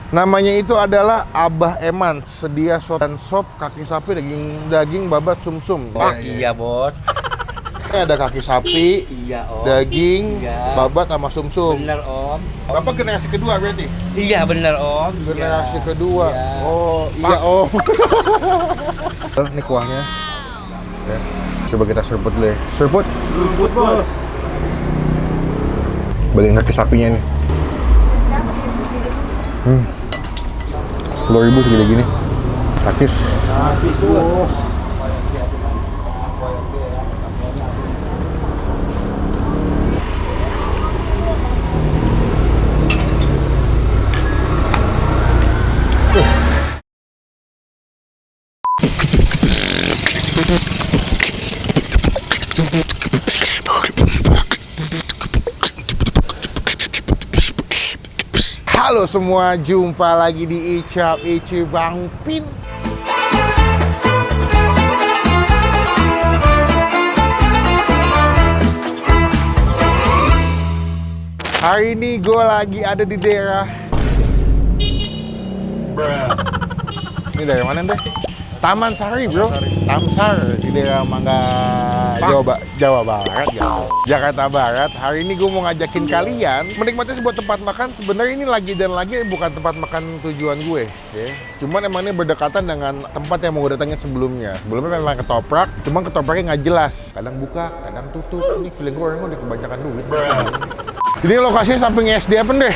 Namanya itu adalah Abah Eman, sedia sop dan sop kaki sapi daging babat sumsum. Oh, iya bos. Ini ada kaki sapi, Iya om. daging, Iya. babat sama sumsum. Bener om. Bapak generasi kedua berarti? Iya bener om. Generasi Iya. kedua. Iya. Oh iya om. Ini kuahnya. Ya. Coba kita seruput dulu ya. Seruput. Seruput bos. Bagian kaki sapinya nih. 10.000 segede gini. Takis. Habis bos. Halo semua, jumpa lagi di Icap Ici Bang Pin. Hari ini gue lagi ada di daerah. Ini dari mana deh? Taman Sari bro, Tamsar di daerah Mangga, Jawa Barat ya. Jakarta Barat. Hari ini gue mau ngajakin kalian menikmati sebuah tempat makan. Sebenarnya ini lagi bukan tempat makan tujuan gue, ya. Cuman emang ini berdekatan dengan tempat yang mau gue datangin sebelumnya. Sebelumnya memang ketoprak, cuman ketopraknya nggak jelas. Kadang buka, kadang tutup. Ini feeling gue orang udah kebanyakan duit. Ini lokasinya samping SD apa deh?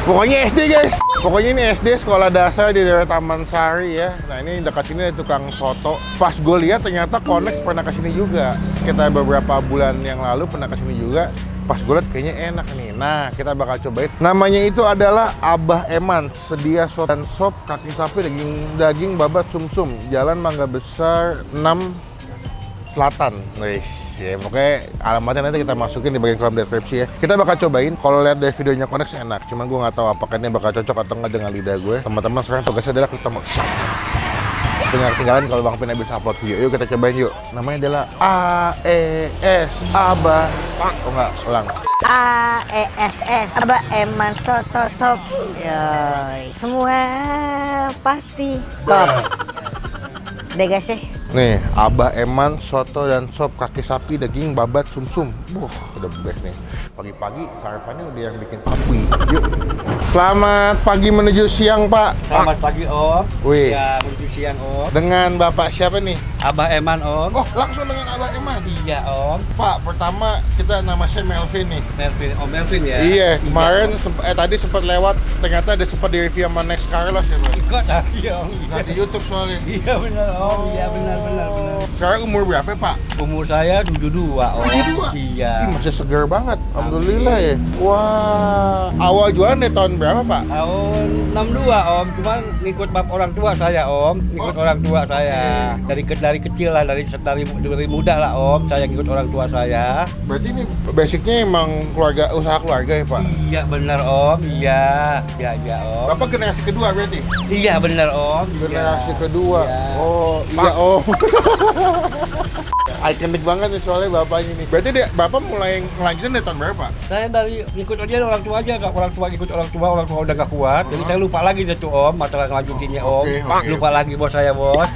Pokoknya SD guys. Pokoknya ini SD sekolah dasar di daerah Taman Sari ya. Nah ini dekat sini ada tukang soto. Pas gue lihat ternyata Konex pernah kesini juga. Kita beberapa bulan yang lalu pernah kesini juga. Pas gue lihat kayaknya enak nih. Nah kita bakal cobain. Namanya itu adalah Abah Eman, sedia sop dan sop kaki sapi daging babat sumsum. Jalan Mangga Besar 6 Selatan, guys. Ya, pokoknya alamatnya nanti kita masukin di bagian kolom deskripsi ya. Kita bakal cobain. Kalau lihat dari videonya Konex enak, cuman gue nggak tahu apakah ini bakal cocok atau nggak dengan lidah gue. Teman-teman sekarang tugasnya adalah klik tombol subscribe. Tinggal tinggalin kalau Bang Pin bisa upload video. Yuk kita cobain yuk. Namanya adalah AES Abah. Oh nggak, ulang. AESS Abah Eman Soto Sop. Yoi, semua pasti top. Deh guys ya. Nih, Abah Eman soto dan sop kaki sapi daging babat sumsum. Udah best nih. Pagi-pagi sarapannya udah yang bikin papi. Yuk. Selamat pagi menuju siang, Pak. Selamat pagi om. Wih. Ya menuju siang om. Dengan Bapak siapa nih? Abah Eman om. Oh, langsung dengan Abah Eman. Iya om. Pak, pertama kita nama saya Melvin nih. Melvin om Melvin ya. Iya, kemarin tadi sempat lewat, ternyata ada sempat di review sama Next Carlos ya, Pak. Ikut ah. Iya om. Nah, di YouTube soalnya. Iya benar om. Iya benar. Sekarang umur berapa, Pak? Umur saya 72 om. 72? Iya. Ih, masih segar banget. Alhamdulillah ya. Wah, awal jualan dari tahun berapa, Pak? Tahun 62 om, cuman ngikut bab orang tua saya om, ngikut orang tua saya. Dari kecil lah, dari muda lah om, saya ngikut orang tua saya. Berarti ini basicnya emang usaha keluarga ya, Pak? Iya benar om, iya om. Bapak generasi kedua berarti? Iya benar om. Generasi Iya. kedua. Iya. Oh, iya om. Ikonik banget nih soalnya bapaknya nih. Berarti bapak mulai ngelanjutin dari tahun berapa, Pak? Saya dari ngikut aja orang tua aja, orang tua ngikut orang tua udah gak kuat. Jadi saya lupa lagi deh tuh om, masalah ngelanjutinnya om. Oke. Lupa lagi bos saya bos.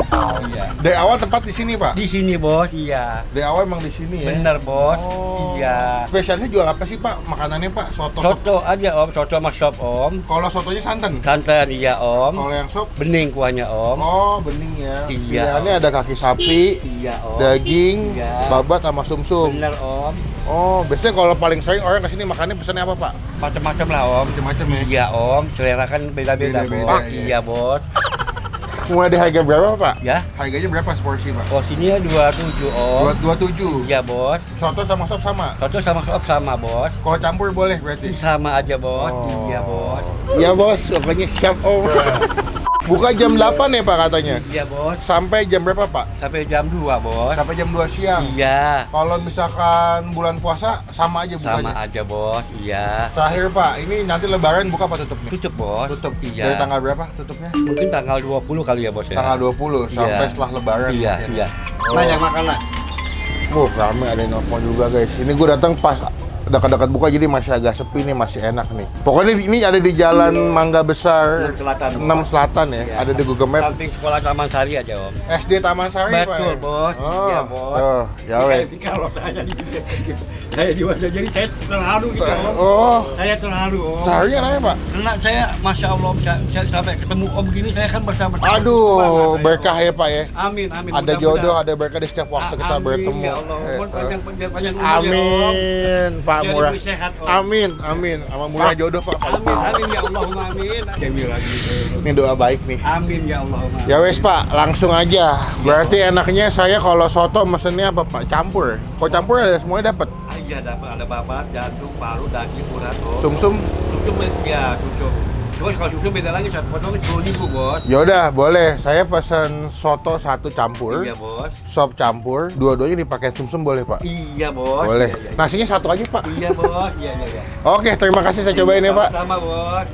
Iya. Dari awal tempat di sini, Pak? Di sini bos, iya. Dari awal emang di sini ya? Bener bos, Oh. iya. Spesialisnya jual apa sih, Pak? Makanannya, Pak? Soto. Soto aja om, soto sama sop om. Kalau sotonya santan? Santan iya om. Kalau yang sop? Bening kuahnya om. Oh, bening ya. Iya. Pilihannya ada kaki sapi, Iya om. daging, Iya. babat sama sumsum. Bener om. Oh, biasanya kalau paling sering orang kesini makannya pesannya apa, Pak? Macam-macam lah om. Macam-macam ya. Iya om, selera kan beda-beda Beda-beda, bos. iya. Iya bos. Mulai di harga berapa, Pak? Ya, Harganya berapa seporsi, Pak? porsinya 27 om. 227. Iya bos. Soto sama sop sama. Soto sama sop sama bos. Kalau campur boleh berarti? Sama aja bos. Oh. Iya bos. Iya, Bos. Pokoknya siap, Om. Buka jam 8 ya, Pak, katanya? Iya bos. Sampai jam berapa, Pak? Sampai jam 2 bos. Sampai jam 2 siang. Iya. Kalau misalkan bulan puasa sama aja bukanya. Sama aja bos. Iya. Terakhir, Pak, ini nanti lebaran buka apa tutup nih? Tutup bos. Tutup. Iya. Dari tanggal berapa tutupnya? Mungkin tanggal 20 kali ya bos ya. Tanggal 20 sampai Iya. setelah lebaran. Iya, mungkin. iya. Oh. Nah, yang makan lah. Rame ada yang nelfon juga, guys. Ini gue datang pas dekat-dekat buka jadi masih agak sepi nih, masih enak nih. Pokoknya ini ada di Jalan Mangga Besar 6 Selatan ya. Ada di Google Map. Samping sekolah Taman Sari aja Om. SD Taman Sari Pak. Betul ya? bos. Oh, Iya bos. tuh, ya weh. Kalau saya diwajah jadi saya terharu gitu Om. Oh, Saya terharu Om. Sari nanya Pak. Karena saya Masya Allah Om, saya sampai ketemu Om gini saya kan bersama. Aduh, berkah ya Pak ya. Amin amin. Ada Mudah-mudahan. jodoh, ada berkah di setiap waktu kita Amin, bertemu. Ya Allah. Mohon panjang umur ya, Om. Amin, Pak Biar Murah. lebih sehat, Om. Amin, amin. Sama Murah jodoh Pak. Amin amin ya Allahumma amin. Cemil lagi. Ini doa baik nih. Amin ya Allahumma. Ya wes Pak, langsung aja. Berarti enaknya saya kalau soto mesennya apa Pak? Campur. Kalau campur ada semuanya dapat. Iya dapat ada babat, jantung, paru, daging, urat Om. Sumsum. Sumsum ya sumsum. Cuma kalau sumsum beda lagi, satu potong 10.000 bos. Yaudah, boleh. Saya pesan soto 1 campur. Iya bos. Sop campur. Dua-duanya dipakai sumsum boleh Pak? Iya bos. Boleh. Iya, iya. Nasinya 1 aja Pak. Iya bos. Iya iya iya. Oke, terima kasih saya cobain ya Pak. Sama bos.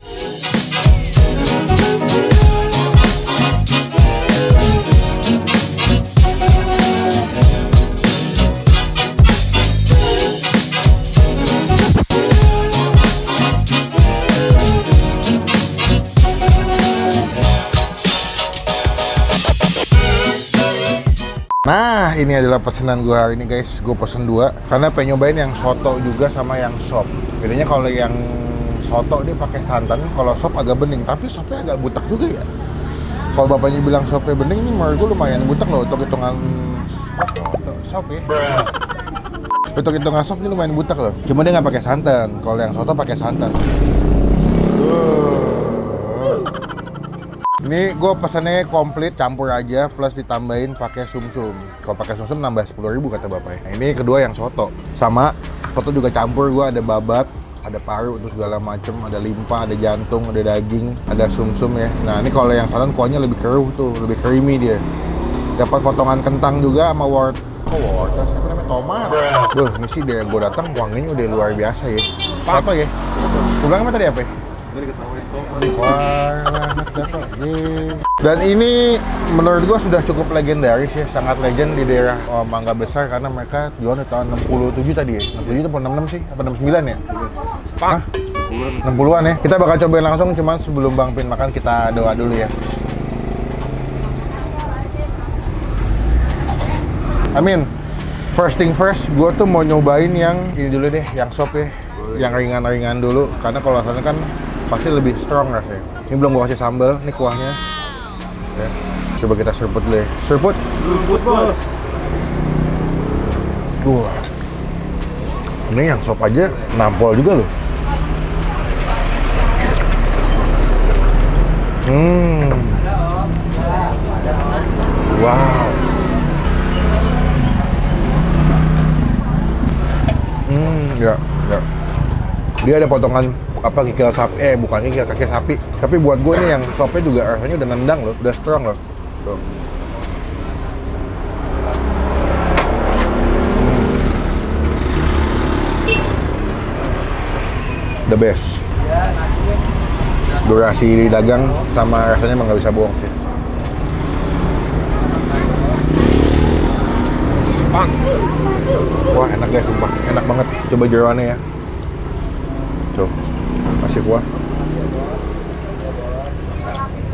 Nah, ini adalah pesanan gue hari ini guys. Gue pesen 2 karena pengen nyobain yang soto juga sama yang sop. Bedanya kalau yang soto dia pakai santan, kalau sop agak bening, tapi sopnya agak butek juga ya. Kalau bapaknya bilang sopnya bening, ini menurut gue lumayan butek loh untuk hitungan sop ya. Untuk hitungan sop ini lumayan butek loh. Cuma dia nggak pakai santan. Kalau yang soto pakai santan. Ini gue pesannya komplit campur aja plus ditambahin pakai sumsum. Kalau pakai sumsum nambah 10.000 kata bapaknya. Nah, ini kedua yang soto. Sama soto juga campur, gue ada babat, ada paru, terus segala macem, ada limpa, ada jantung, ada daging, ada sumsum ya. Nah ini kalau yang santan kuahnya lebih keruh tuh, lebih creamy dia. Dapat potongan kentang juga sama wortel, siapa namanya? Tomat. Duh, ini sih dari gue datang wanginya udah luar biasa ya. Soto ya. Ulang apa tadi apa ya? Wah, dan ini menurut gua sudah cukup legendaris ya, sangat legend di daerah Mangga Besar karena mereka jual di tahun 67 tadi ya. 67 atau 66 sih? Apa 69 ya? Hah? 60-an ya. Kita bakal cobain langsung, cuman sebelum Bang Pin makan kita doa dulu ya. Amin. First thing first, gua tuh mau nyobain yang ini dulu deh, yang sop ya. Yang ringan-ringan dulu, karena kalau sana kan pasti lebih strong rasanya. Ini belum gua kasih sambal, ini kuahnya. Ya. Coba kita seruput dulu ya. Seruput. Seruput bos. Wah. Ini yang sop aja nampol juga loh. Wow. Ya, ya. Dia ada potongan apa kikil sapi, bukan kikil, kaki sapi. Tapi buat gue nih yang sopnya juga rasanya udah nendang loh, udah strong loh. Tuh. The best. Durasi dagang sama rasanya emang nggak bisa bohong sih. Wah enak guys, sumpah enak banget. Coba jeroannya ya. Tuh, masih kuah.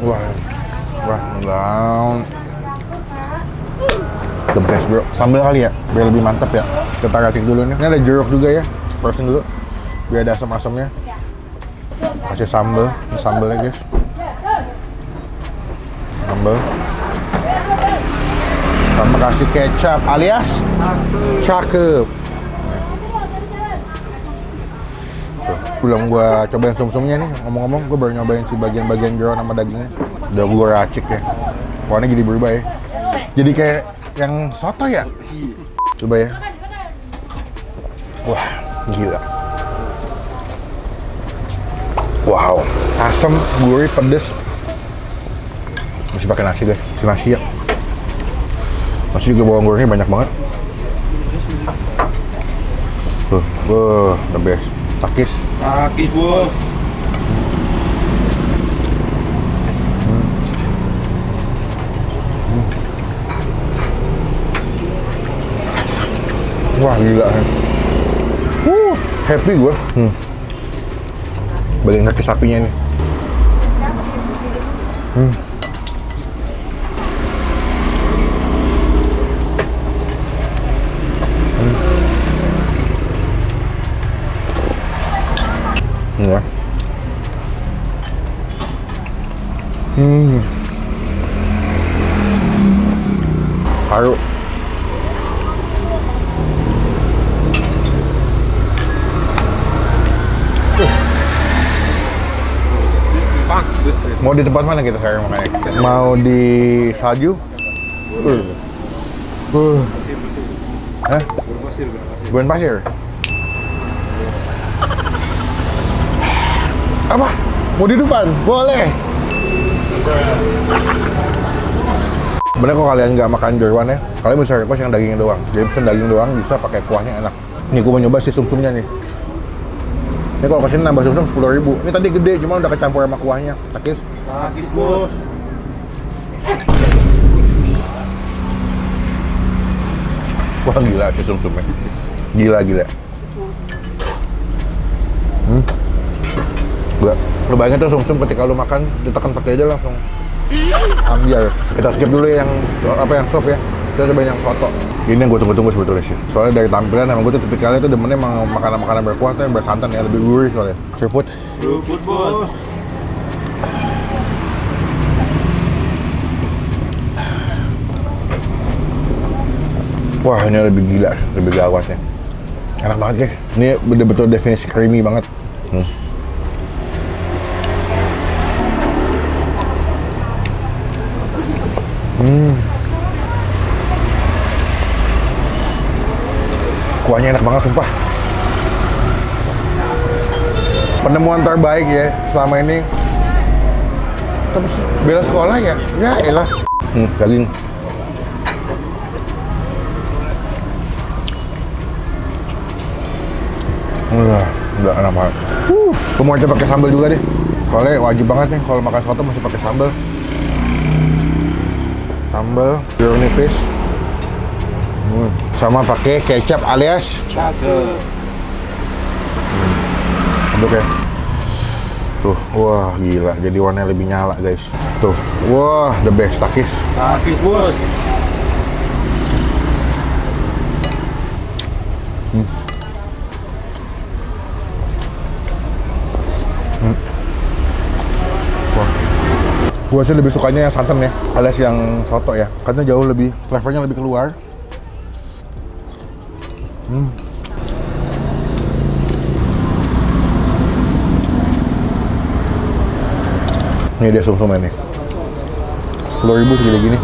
Wah, enggak. The best bro. Sambal kali ya, biar lebih mantap ya. Kita racik dulu nih. Ini ada jeruk juga ya. Persen dulu, biar ada asam-asamnya. Kasih sambal, ini sambalnya guys. Sambal. Sama kasih kecap alias cakep. Belum gua cobain sumsumnya nih, ngomong-ngomong gua baru nyobain si bagian-bagian jeroan sama dagingnya. Udah gua racik ya. Warnanya jadi berubah ya. Jadi kayak yang soto ya. Coba ya. Wah, gila. Wow, asam, gurih, pedes. Masih pakai nasi guys, nasi ya. Nasi juga bawang gorengnya banyak banget. The best. Takis. Takis bos. Wah gila kan. Happy gue. Bagian kaki sapinya nih. Ya. Haru. Mau di tempat mana kita sekarang makannya? Mau di salju? Hah? Gurun pasir. Apa? Mau di Dufan? Boleh. Sebenarnya kalau kalian nggak makan jeroan ya, kalian bisa request yang dagingnya doang. Jadi pesen daging doang, bisa pakai kuahnya enak. Nih, gue mau nyoba si sumsumnya nih. Ini kalau kesini nambah sumsum 10.000. Ini tadi gede, cuma udah kecampur sama kuahnya. Takis? Takis, bos. Wah, gila si sumsumnya. Gila. Gila. Lu bayangin tuh sumsum ketika lu makan, ditekan pakai aja langsung ambiar. Kita skip dulu yang sop ya. Kita cobain yang soto. Ini yang gue tunggu-tunggu sebetulnya sih. Soalnya dari tampilan emang gue tuh tipikalnya tuh demennya emang makanan-makanan berkuah tuh yang bersantan ya, lebih gurih soalnya. Seruput. Seruput, bos. Wah, ini lebih gila, lebih gawatnya. Enak banget guys. Ini betul-betul definisi creamy banget. Kuahnya enak banget sumpah. Penemuan terbaik ya selama ini. Terus bela sekolah ya? Ya elah. Daging. Udah enak banget. Gue mau coba pakai sambal juga deh. Soalnya wajib banget nih kalau makan soto mesti pakai sambal. Sambal biar nipis. Sama pakai kecap alias Cakep. aduk ya. Tuh, wah gila. Jadi warnanya lebih nyala guys. Tuh, wah the best takis. Takis, bos. Gue sih lebih sukanya yang santan ya, alias yang soto ya, karena jauh lebih flavornya lebih keluar. Ini dia sumsumnya nih, 10.000 segini gini,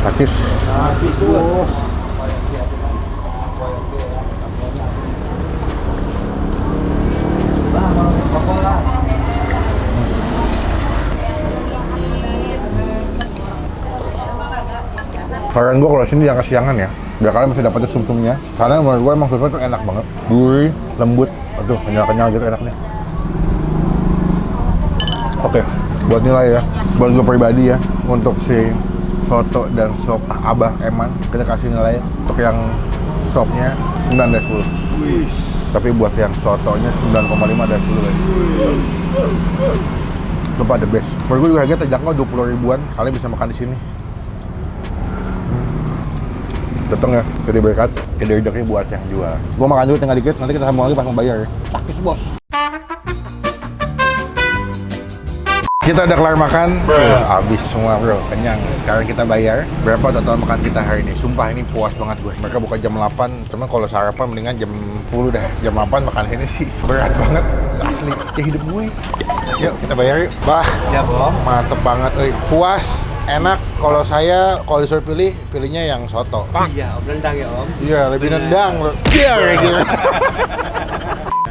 takis. Takis, bos. Saran gue kalau sini jangan kesiangan ya, biar kalian masih dapetin sumsumnya. Karena menurut gue emang sumsumnya tuh enak banget, gurih, lembut, aduh kenyal-kenyal gitu enaknya. Oke, buat nilai ya, buat gue pribadi ya, untuk si soto dan sop Abah Eman, kita kasih nilai untuk yang sopnya 9 dari 10. Tapi buat yang sotonya 9,5 dari 10 guys. Lupa the best. Menurut gue juga harganya terjangkau 20 ribuan, kalian bisa makan di sini. Dateng ya, gede berkat, gede rezeki buat yang jual. Gua makan dulu tinggal dikit, nanti kita sambung lagi pas mau bayar ya. Takis bos. Kita udah kelar makan, habis semua bro, kenyang. Sekarang kita bayar. Berapa total makan kita hari ini? Sumpah ini puas banget gue. Mereka buka jam 8, cuman kalau sarapan mendingan jam 10 dah. Jam 8 makan ini sih berat banget, asli. Ya hidup gue. Yuk kita bayar yuk. Bah, Ya, bos. mantep banget, puas. Enak. Kalau saya kalau disuruh pilihnya yang soto. Iya, om rendang ya, om. Iya, lebih nendang loh. Iya, kayak gitu.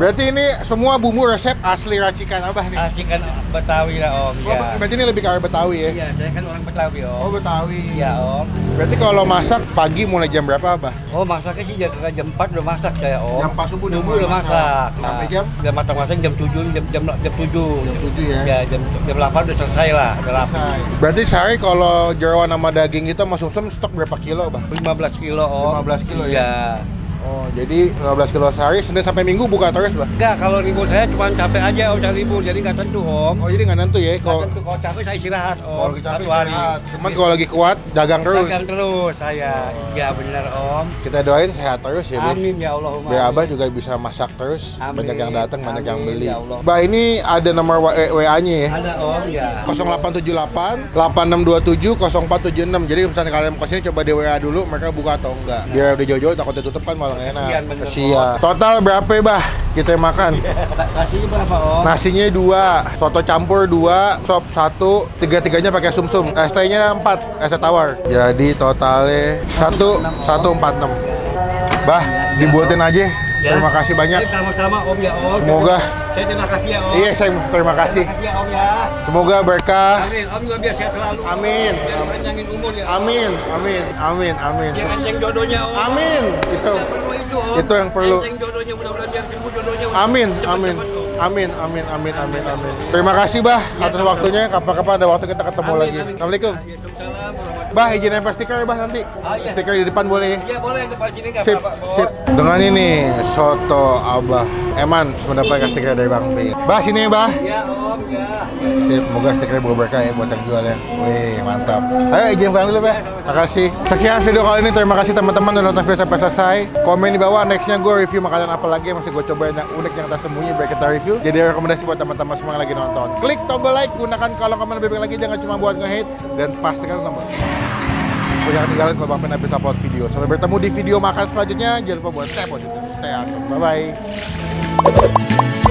Berarti ini semua bumbu resep asli racikan Abah nih. Asikan Betawi lah, om. Oh, Ya. berarti ini lebih ke arah Betawi ya? Iya, saya kan orang Betawi, om. Oh, Betawi. Iya, om. Berarti kalau masak pagi mulai jam berapa, Abah? Oh, masaknya sih jam 4 udah masak saya, om. Jam 4 subuh udah udah mulai masak. masak. Sampai jam? Jam masak jam 7, jam 7. Jam 7 ya? Ya, jam 8 udah selesai lah, udah rapi. Selesai. Berarti sehari kalau jeroan sama daging itu sama sumsum stok berapa kilo, Abah? 15 kilo, om. 15 kilo ya? Iya. Oh, jadi 15 kilo sehari, Senin sampai Minggu buka terus, Bah? Enggak, kalau libur saya cuma capek aja om, cari libur, jadi nggak tentu om. Oh, jadi nggak nentu ya? Nggak Kalau tentu, kalau capek saya istirahat om. kalau lagi capek Satu hari. istirahat. Cuman kalau lagi kuat, dagang terus. Dagang terus saya. Iya benar om. Kita doain sehat terus ya, Be. Amin ya Allahumma. Biar Abah juga bisa masak terus. Amin. Banyak yang datang, banyak yang Amin, beli. ya Allah. Bah, ini ada nomor WA-nya ya. Ada om ya. 0878 8627 0476. Jadi misalnya kalian mau kesini coba di WA dulu mereka buka atau enggak. Biar udah jauh-jauh takutnya tutup kan malah nggak enak. Kasihan, bener, Kasihan. Total berapa ya, Bah? Kita makan. Kasihnya berapa om? Nasinya 2, soto campur 2, sop 1, tiga-tiganya pakai sumsum. ST-nya 4, es teh tawar. Jadi totalnya 146. Bah, dibuatin aja. Ya. Terima kasih banyak. Sama-sama om ya om. Semoga. Saya terima kasih ya om. Iya, saya terima kasih. Terima kasih ya om ya. Semoga berkah. Amin. Om juga biar sehat selalu. Amin. Biar panjangin umur ya. Om. Amin, amin, amin, amin. Biar anjing jodohnya om. Amin. Itu. Tidak perlu itu om. Itu yang perlu. Anjing jodohnya mudah-mudahan biar sembuh jodohnya. Amin, Cepet-cepet, amin. om. Amin, amin, amin, amin, amin. Terima kasih, Bah, atas waktunya. Kapan-kapan ada waktu kita ketemu Amin, lagi. amin. Assalamualaikum. Waalaikumsalam warahmatullahi. Bah, izin nempel stiker ya, Bah, nanti. Oh, iya. Stiker di depan boleh ya? Iya boleh depan sini nggak Sip, apa-apa bos. sip. Dengan ini, soto Abah Emans mendapatkan stiker dari Bang P. Bah, sini ya, Bah. Iya om ya. Sip, semoga stikernya berberkah ya buat yang jual ya. Wih, mantap. Ayo izin pulang dulu, Bah. Makasih. Sekian video kali ini. Terima kasih teman-teman udah nonton video sampai selesai. Komen di bawah, nextnya gue review makanan apa lagi yang masih gue cobain yang unik yang tersembunyi biar kita review. Jadi rekomendasi buat teman-teman semua yang lagi nonton. Klik tombol like, gunakan kolom komen lebih baik lagi, jangan cuma buat nge-hate. Dan pastikan tombol jangan tinggalin kalau Bang Pen habis upload video. Sampai bertemu di video makan selanjutnya. Jangan lupa buat stay positif, stay awesome. Bye-bye.